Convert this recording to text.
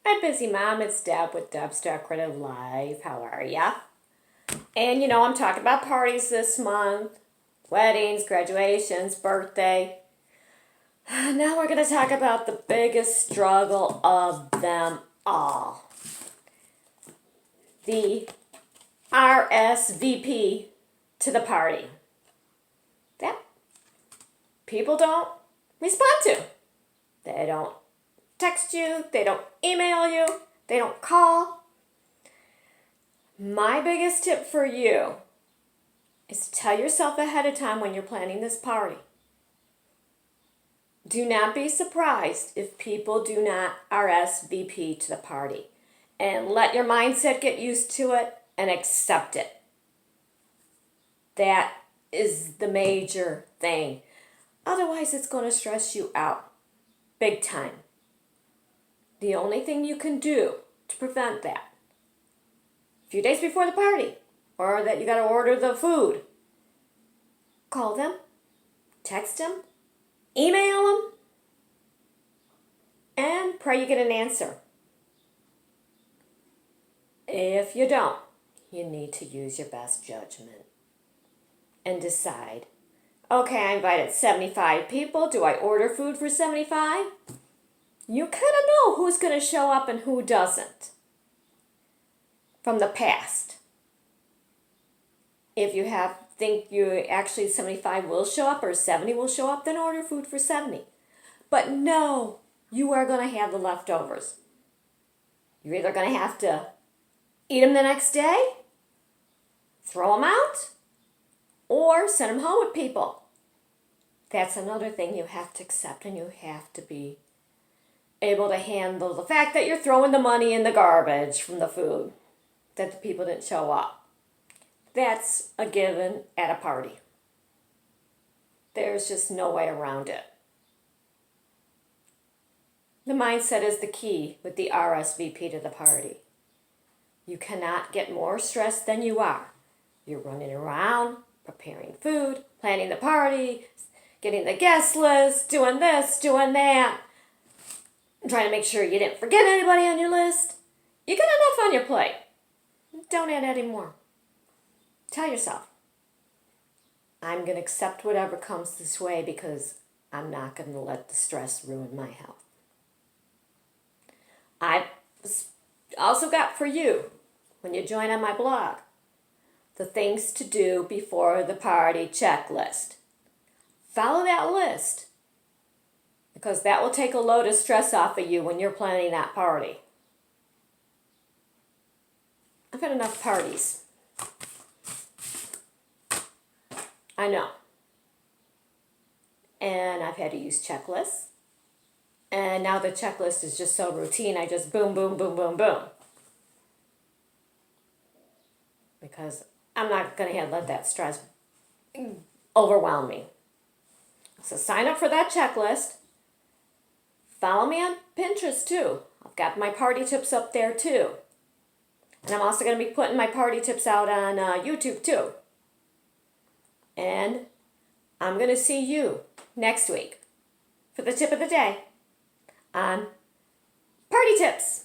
Hi, busy mom. It's Deb with Deb's Decorative Life. How are ya? And I'm talking about parties this month, weddings, graduations, birthday. Now we're going to talk about the biggest struggle of them all, the RSVP to the party. That people don't respond to. They don't text you, they don't email you, they don't call. My biggest tip for you is to tell yourself ahead of time when you're planning this party. Do not be surprised if people do not RSVP to the party. And let your mindset get used to it and accept it. That is the major thing. Otherwise, it's going to stress you out big time. The only thing you can do to prevent that, a few days before the party, or that you got to order the food, call them, text them, email them, and pray you get an answer. If you don't, you need to use your best judgment and decide, okay, I invited 75 people. Do I order food for 75? You kind of know who's going to show up and who doesn't from the past. If you think you actually 75 will show up or 70 will show up, then order food for 70. But no, you are going to have the leftovers. You're either going to have to eat them the next day, throw them out, or send them home with people. That's another thing you have to accept, and you have to be able to handle the fact that you're throwing the money in the garbage from the food, that the people didn't show up. That's a given at a party. There's just no way around it. The mindset is the key with the RSVP to the party. You cannot get more stressed than you are. You're running around, preparing food, planning the party, getting the guest list, doing this, doing that, trying to make sure you didn't forget anybody on your list. You got enough on your plate. Don't add any more. Tell yourself, I'm going to accept whatever comes this way because I'm not going to let the stress ruin my health. I've also got for you, when you join on my blog, the things to do before the party checklist. Follow that list, because that will take a load of stress off of you when you're planning that party. I've had enough parties. I know. And I've had to use checklists. And now the checklist is just so routine, I just boom, boom, boom, boom, boom. Because I'm not going to let that stress overwhelm me. So sign up for that checklist. Follow me on Pinterest too. I've got my party tips up there too. And I'm also going to be putting my party tips out on YouTube too. And I'm going to see you next week for the tip of the day on party tips.